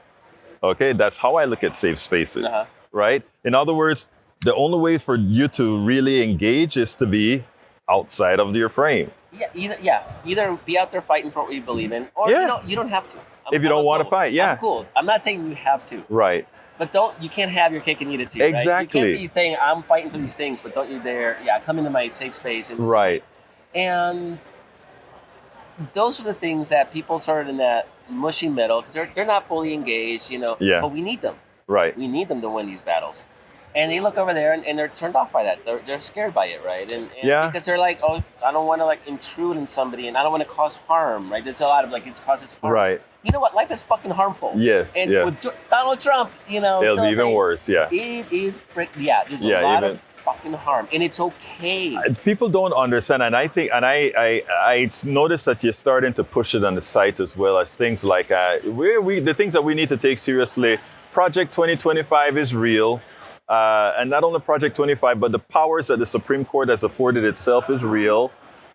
Okay, that's how I look at safe spaces, right? In other words, the only way for you to really engage is to be outside of your frame. Either be out there fighting for what you believe in, or you don't have to. If you don't want to fight, I'm cool. I'm not saying you have to. Right. But you can't have your cake and eat it too. Exactly. Right? You can't be saying I'm fighting for these things, but don't you dare, come into my safe space. And right. And those are the things that people sort of in that mushy middle, because they're not fully engaged, Yeah. but we need them. Right. We need them to win these battles. And they look over there and they're turned off by that. They're scared by it, right? And because they're like, oh, I don't want to intrude in somebody and I don't want to cause harm, right? There's a lot of it causes harm. Right. You know what? Life is fucking harmful. Yes. And yeah. with Donald Trump, it'll be even worse. Yeah. It is there's a lot of fucking harm, and it's okay. People don't understand, and I think, and I noticed that you're starting to push it on the site as well as things like the things that we need to take seriously. Project 2025 is real, and not only Project 25, but the powers that the Supreme Court has afforded itself is real,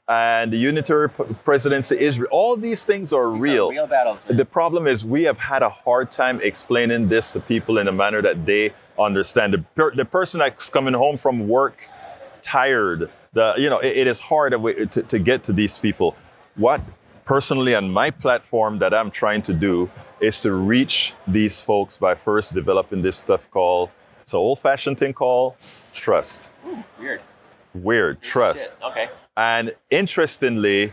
and the unitary presidency is real. All these things are real. Real battles. Man. The problem is we have had a hard time explaining this to people in a manner that they understand. The person that's coming home from work tired, it is hard to get to these people. What personally on my platform that I'm trying to do is to reach these folks by first developing this stuff called, it's an old-fashioned thing called trust. Ooh, weird. Trust. Okay. And interestingly,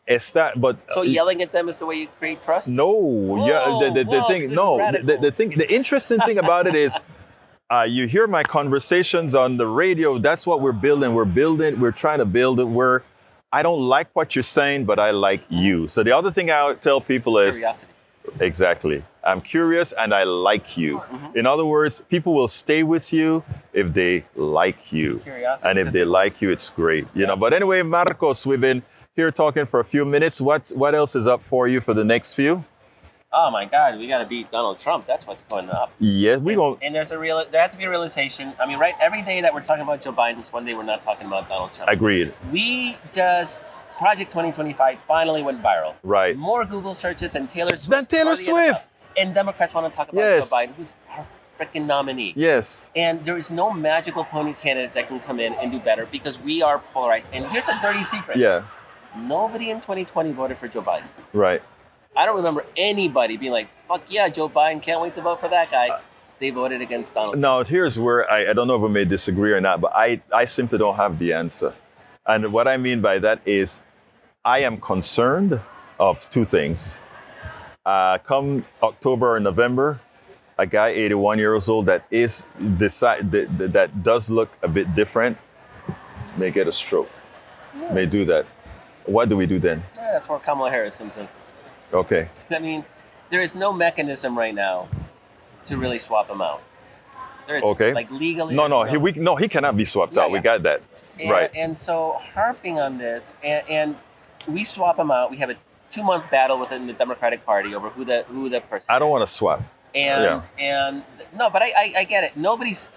so yelling at them is the way you create trust? No. The interesting thing about it is you hear my conversations on the radio. That's what we're building. We're trying to build it. I don't like what you're saying, but I like you. So the other thing I would tell people is curiosity. Exactly. I'm curious and I like you. Mm-hmm. In other words, people will stay with you if they like you. Curiosity. And if they like you, it's great. You know. But anyway, Markos, we've been here talking for a few minutes. What else is up for you for the next few? Oh my God, we got to beat Donald Trump. That's what's going up. Yes, we won't. And there has to be a realization. I mean, right? Every day that we're talking about Joe Biden, one day we're not talking about Donald Trump. Agreed. Project 2025 finally went viral. Right. More Google searches and Taylor Swift. Than Taylor Swift. And Democrats want to talk about Joe Biden, who's our freaking nominee. Yes. And there is no magical pony candidate that can come in and do better because we are polarized. And here's a dirty secret. Yeah. Nobody in 2020 voted for Joe Biden. Right. I don't remember anybody being like, fuck yeah, Joe Biden, can't wait to vote for that guy. They voted against Donald Trump. Now, here's where I don't know if we may disagree or not, but I simply don't have the answer. And what I mean by that is I am concerned of two things. Come October or November, a guy 81 years old that does look a bit different may get a stroke, may do that. What do we do then? Yeah, that's where Kamala Harris comes in. Okay. I mean, there is no mechanism right now to really swap him out. There's legally. He cannot be swapped out. Yeah. We got that. Right. And so harping on this, and we swap him out. We have a 2-month battle within the Democratic Party over who the person is. I don't want to swap. But I get it. Nobody's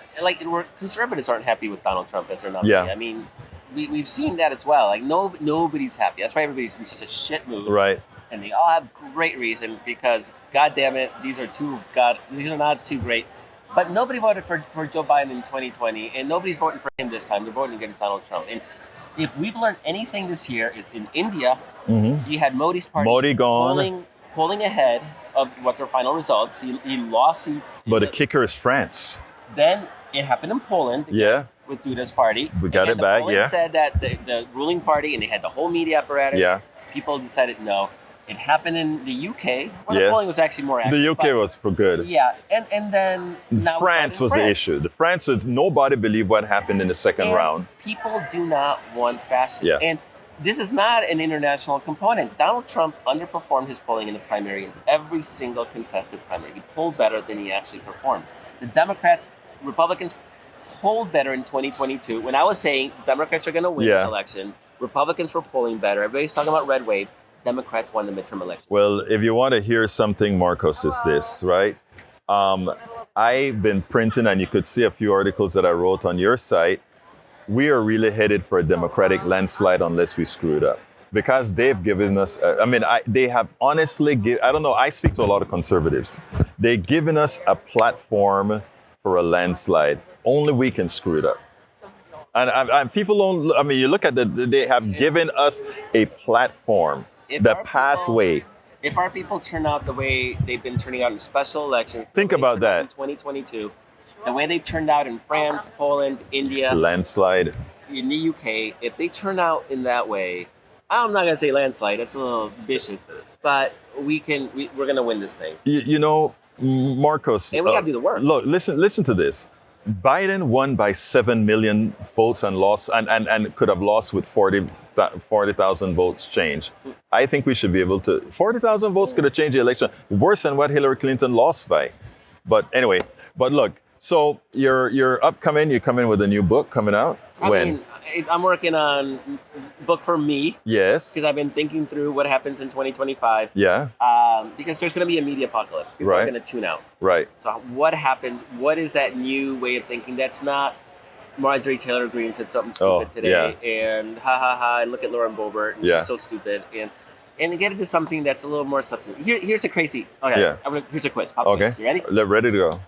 conservatives aren't happy with Donald Trump as their nominee. Yeah. I mean, we've seen that as well. Like nobody's happy. That's why everybody's in such a shit mood. Right. and they all have great reason because, God damn it, these are not too great. But nobody voted for Joe Biden in 2020, and nobody's voting for him this time. They're voting against Donald Trump. And if we've learned anything this year, is in India, you had Modi's party polling ahead of what their final results. He lost seats. But the kicker is France. Then it happened in Poland. Yeah. With Duda's party. We got it back, yeah. Said that the ruling party, and they had the whole media apparatus. Yeah. People decided no. It happened in the UK, where the polling was actually more accurate. The UK was for good. Yeah, and then now France was the issue. The France was, nobody believed what happened in the second round. People do not want fascists. Yeah. And this is not an international component. Donald Trump underperformed his polling in the primary in every single contested primary. He polled better than he actually performed. The Republicans polled better in 2022. When I was saying Democrats are going to win this election, Republicans were polling better. Everybody's talking about red wave. Democrats won the midterm election. Well, if you want to hear something, Markos, is this, right? I've been printing, and you could see a few articles that I wrote on your site. We are really headed for a Democratic landslide unless we screw it up. Because they've given us, they have honestly, I don't know, I speak to a lot of conservatives. They've given us a platform for a landslide. Only we can screw it up. And people don't, you look at they have given us a platform, the pathway. If our people turn out the way they've been turning out in special elections, think about that. In 2022, the way they turned out in France, Poland, India, landslide. In the UK, if they turn out in that way, I'm not gonna say landslide. That's a little vicious, but we're gonna win this thing. You know, Markos, and we gotta do the work. Look, listen to this. Biden won by 7 million votes and lost, and could have lost with 40,000 votes change. I think we should be able to. 40,000 votes could have changed the election worse than what Hillary Clinton lost by. But anyway, look. So you're upcoming. You're coming with a new book coming out. I'm working on a book for me. Yes. Because I've been thinking through what happens in 2025. Yeah. Because there's going to be a media apocalypse. People right. are going to tune out. Right. So what happens? What is that new way of thinking? That's not Marjorie Taylor Greene said something stupid today. Yeah. And and look at Lauren Boebert. And she's so stupid. And get into something that's a little more substantive. Here's a crazy. Okay. Yeah. Here's a quiz. Quiz. You ready? Ready to go.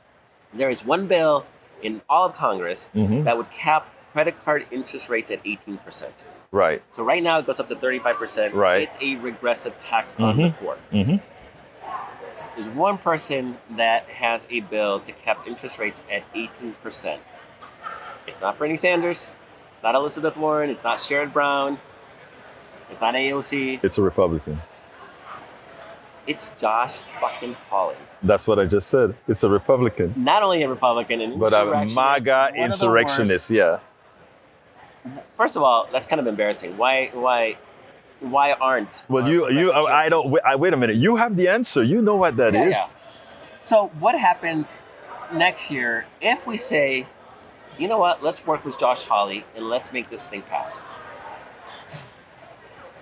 There is one bill in all of Congress that would cap credit card interest rates at 18%. Right. So right now it goes up to 35%. Right. It's a regressive tax on the poor. There's one person that has a bill to cap interest rates at 18%. It's not Bernie Sanders, not Elizabeth Warren, it's not Sherrod Brown, it's not AOC. It's a Republican. It's Josh fucking Hawley. That's what I just said. It's a Republican. Not only a Republican, but a MAGA insurrectionist. Yeah. First of all, that's kind of embarrassing. Why aren't? Well, I don't. Wait a minute. You have the answer. You know what that is. Yeah. So what happens next year if we say, you know what? Let's work with Josh Hawley and let's make this thing pass.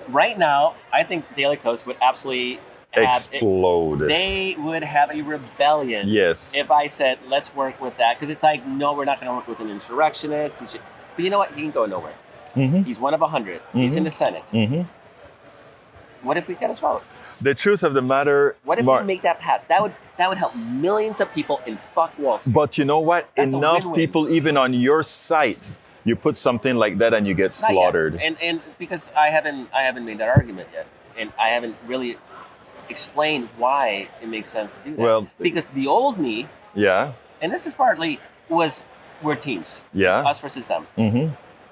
Right now, I think Daily Kos would absolutely explode. They would have a rebellion. Yes. If I said, let's work with that. Because it's like, no, we're not going to work with an insurrectionist. But you know what? He can go nowhere. He's one of 100. He's in the Senate. What if we get a swallow? The truth of the matter... What if we make that path? That would help millions of people in fuck Wall Street. But you know what? That's enough people, even on your site, you put something like that and you get slaughtered. And because I haven't made that argument yet. And I haven't really explained why it makes sense to do that. Well, because the old me... Yeah. And this is partly we're teams. Yeah. It's us versus them.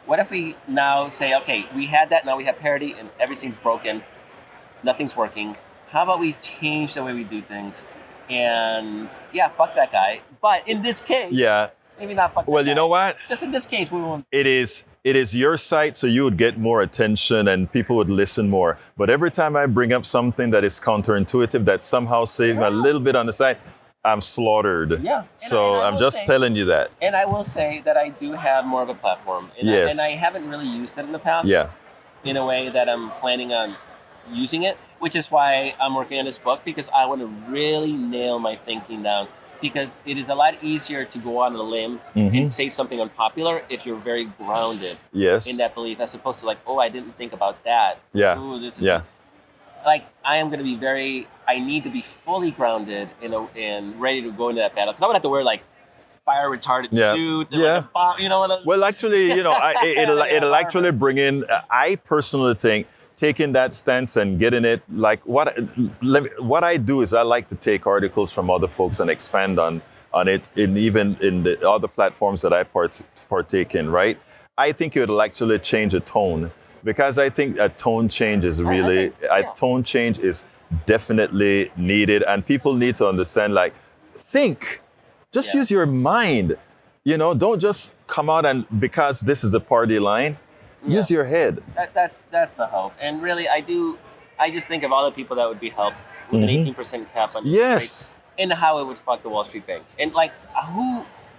What if we now say, okay, we had that, now we have parity and everything's broken, nothing's working. How about we change the way we do things? And fuck that guy. But in this case, maybe not fuck that guy. Well, you know what? Just in this case, we won't. It is your site, so you would get more attention and people would listen more. But every time I bring up something that is counterintuitive, that somehow saves me a little bit on the side, I'm slaughtered. Yeah. So I'm just telling you that. And I will say that I do have more of a platform. And yes. I haven't really used it in the past. Yeah. In a way that I'm planning on using it, which is why I'm working on this book, because I want to really nail my thinking down. Because it is a lot easier to go on a limb and say something unpopular if you're very grounded in that belief, as opposed to like, oh, I didn't think about that. Yeah. Ooh, like I am going to be I need to be fully grounded and ready to go into that battle, because I'm going to have to wear like fire retardant suit and like a bomb, Well, actually, it'll actually bring in. I personally think taking that stance and getting it like what I do is I like to take articles from other folks and expand on it, even in the other platforms that I partake in. Right, I think it'll actually change a tone, because I think a tone change is tone change is definitely needed, and people need to understand, like, think. Just use your mind. Don't just come out and, because this is a party line, use your head. That's the hope. And really, I just think of all the people that would be helped with an 18% cap on yes, and how it would fuck the Wall Street banks. And like,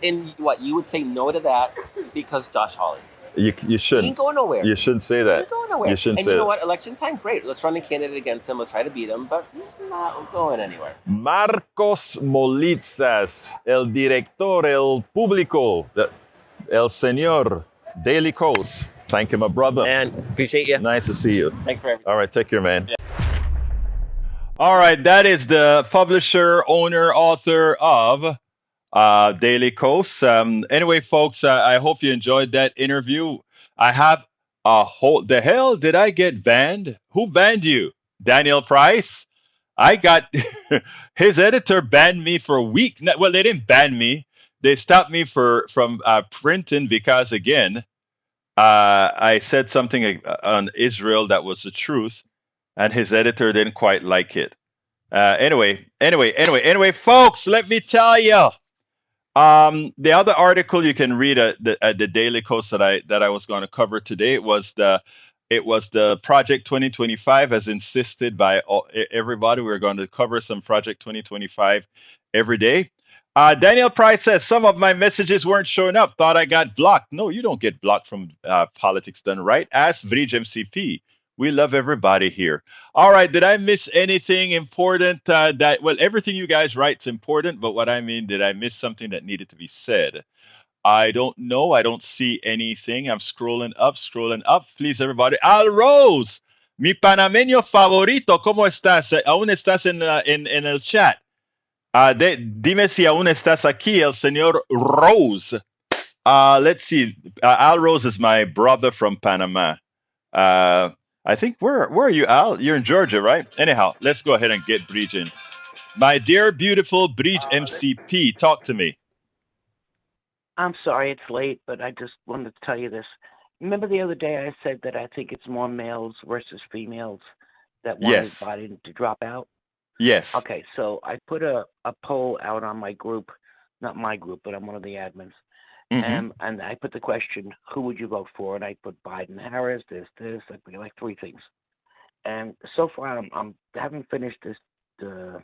you would say no to that because Josh Hawley. You shouldn't. He ain't going nowhere. You shouldn't say that. He ain't going nowhere. You shouldn't and say you know that. what? Election time, great. Let's run a candidate against him. Let's try to beat him. But he's not going anywhere. Markos Moulitsas, el director, el público, el señor Daily Kos. Thank you, my brother. And appreciate you. Nice to see you. Thanks for everything. All right, take care, man. Yeah. All right, that is the publisher, owner, author of Daily Kos. Anyway, folks, I hope you enjoyed that interview. I have the hell did I get banned? Who banned you? Daniel Price? I got his editor banned me for a week. Well, they didn't ban me. They stopped me from printing because, again, I said something on Israel that was the truth, and his editor didn't quite like it. Anyway, folks, let me tell you. The other article you can read at the Daily Kos that I was going to cover today was the Project 2025, as insisted by everybody. We're going to cover some Project 2025 every day. Daniel Price says some of my messages weren't showing up. Thought I got blocked. No, you don't get blocked from Politics Done Right. Ask Vrij MCP. We love everybody here. All right. Did I miss anything important? Well, everything you guys write's important, but what I mean, did I miss something that needed to be said? I don't know. I don't see anything. I'm scrolling up. Please, everybody. Al Rose, mi panameño favorito. ¿Cómo estás? ¿Aún estás en el chat? Dime si aún estás aquí, el señor Rose. Let's see. Al Rose is my brother from Panama. I think where are you, Al? You're in Georgia, right? Anyhow, let's go ahead and get Brij in. My dear, beautiful Brij MCP, talk to me. I'm sorry it's late, but I just wanted to tell you this. Remember the other day I said that I think it's more males versus females that wanted Biden to drop out? Yes. Okay, so I put a poll out on my group, not my group, but I'm one of the admins. And I put the question, who would you vote for? And I put Biden, Harris, this. I put like three things. And so far, I haven't finished the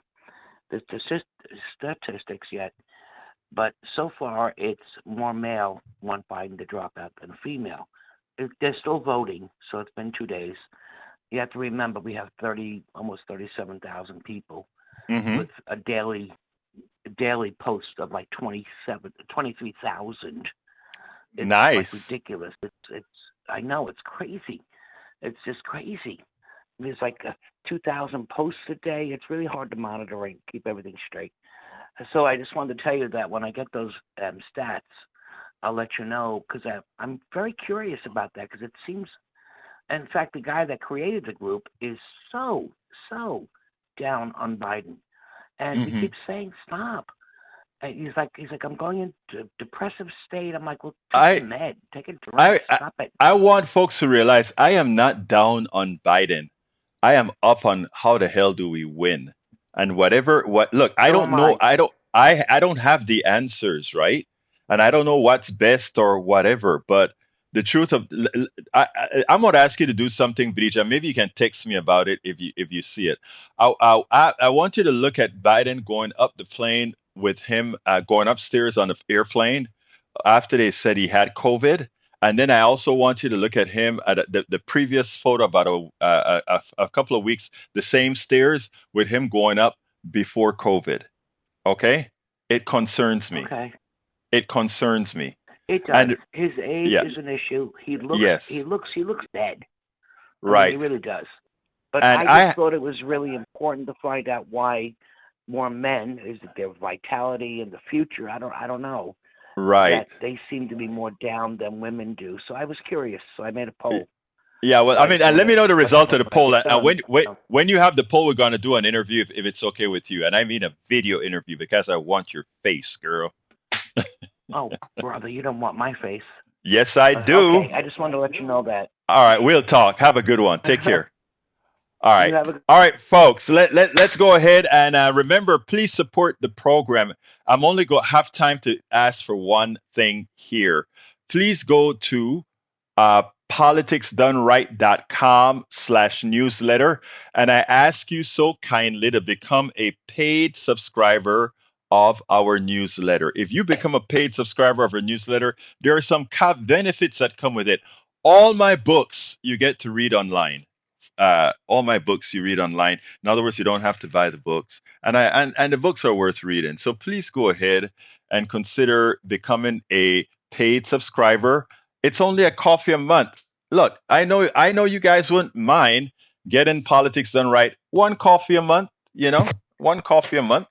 statistics yet. But so far, it's more male want Biden to drop out than female. They're still voting, so it's been 2 days. You have to remember we have almost 37,000 people with a daily post of like 23,000. Nice. Like ridiculous. It's I know, it's crazy. It's just crazy. There's like 2,000 posts a day. It's really hard to monitor and keep everything straight. So I just wanted to tell you that when I get those stats, I'll let you know, because I'm very curious about that, because it seems, in fact, the guy that created the group is so down on Biden. And he keeps saying, stop. And he's like, I'm going into a depressive state. I'm like, well, take a med, take a drug, stop it. I want folks to realize I am not down on Biden. I am up on how the hell do we win, and look, I don't know. I don't have the answers, right? And I don't know what's best or whatever. But the truth of, I'm going to ask you to do something, Brija. Maybe you can text me about it if you see it. I want you to look at Biden going up the plane with him going upstairs on the airplane after they said he had COVID. And then I also want you to look at him at the previous photo about a couple of weeks, the same stairs with him going up before COVID. Okay? It concerns me. Okay. It concerns me. It does. And his age is an issue. He looks dead. Right. He really does. But And I just I thought it was really important to find out why more men, is it their vitality in the future? I don't know. right. That they seem to be more down than women do. So I was curious. So I made a poll. Yeah, well, So I I mean, just and let wanted me to know the let you result know of the when I poll. get And done. when you have the poll, we're going to do an interview if it's okay with you. And I mean a video interview because I want your face, girl. Oh, brother, you don't want my face. Yes, I do. Okay, I just wanted to let you know that. All right, we'll talk. Have a good one. Take care. All You right. have a All right, folks, let's go ahead and remember, please support the program. I'm only going to have time to ask for one thing here. Please go to politicsdoneright.com/newsletter. And I ask you so kindly to become a paid subscriber of our newsletter. If you become a paid subscriber of our newsletter, there are some benefits that come with it. All my books you get to read online. All my books you read online. In other words, you don't have to buy the books, and the books are worth reading. So please go ahead and consider becoming a paid subscriber. It's only a coffee a month. Look, I know you guys wouldn't mind getting politics done right. One coffee a month, one coffee a month,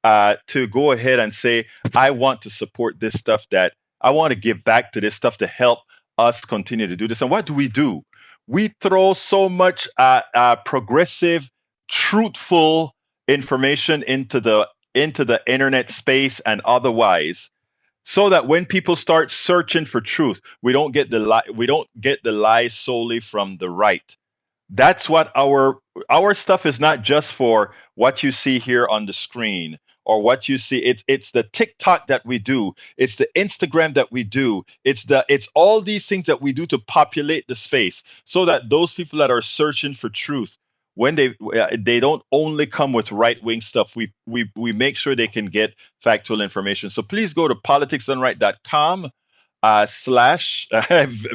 to go ahead and say, I want to support this stuff, that I want to give back to this stuff to help us continue to do this. And what do? We throw so much progressive, truthful information into the internet space and otherwise, so that when people start searching for truth, we don't get the lies solely from the right. That's what our stuff is. Not just for what you see here on the screen or what you see. It's the TikTok that we do, it's the Instagram that we do, it's all these things that we do to populate the space, so that those people that are searching for truth, when they don't only come with right wing stuff. We make sure they can get factual information. So please go to politicsdoneright.com slash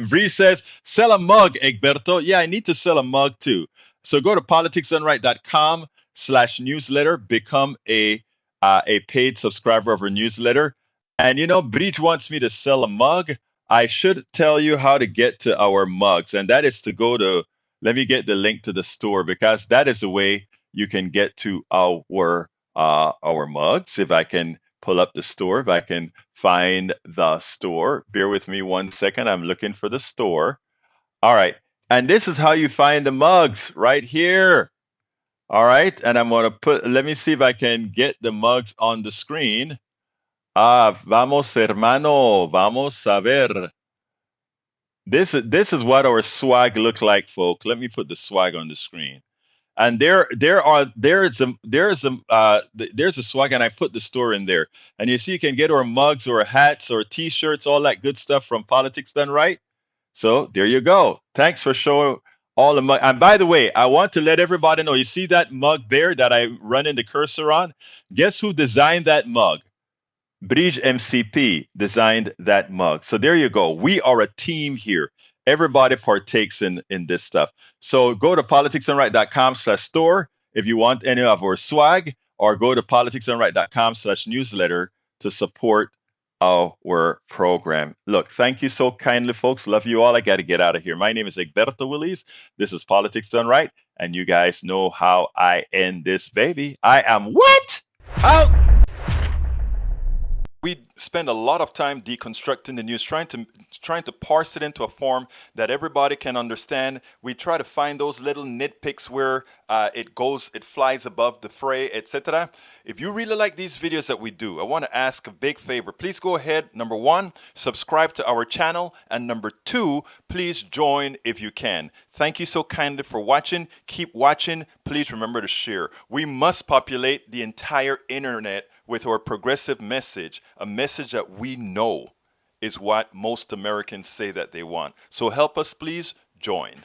Bree says, sell a mug, Egberto. Yeah, I need to sell a mug too. So go to politicsdoneright.com/newsletter, become a paid subscriber of our newsletter. And Breach wants me to sell a mug. I should tell you how to get to our mugs, and that is to go to, let me get the link to the store, because that is the way you can get to our mugs. If I can pull up the store, if I can find the store. Bear with me one second. I'm looking for the store. All right. And this is how you find the mugs, right here. All right. And I'm going to let me see if I can get the mugs on the screen. Vamos, hermano. Vamos a ver. This is what our swag look like, folks. Let me put the swag on the screen. And there's a swag, and I put the store in there. And you see, you can get our mugs or hats or T-shirts, all that good stuff from Politics Done Right. So there you go. Thanks for showing all the mug. And by the way, I want to let everybody know. You see that mug there that I running the cursor on? Guess who designed that mug? Bridge MCP designed that mug. So there you go. We are a team here. Everybody partakes in this stuff. So go to politicsdoneright.com/store if you want any of our swag, or go to politicsdoneright.com/newsletter to support our program. Look, thank you so kindly, folks. Love you all. I got to get out of here. My name is Egberto Willies. This is Politics Done Right, and you guys know how I end this baby. I am what? Out. We spend a lot of time deconstructing the news, trying to parse it into a form that everybody can understand. We try to find those little nitpicks where it flies above the fray, etc. If you really like these videos that we do, I want to ask a big favor. Please go ahead. Number one, subscribe to our channel, and number two, please join if you can. Thank you so kindly for watching. Keep watching. Please remember to share. We must populate the entire internet with our progressive message, a message that we know is what most Americans say that they want. So help us, please join.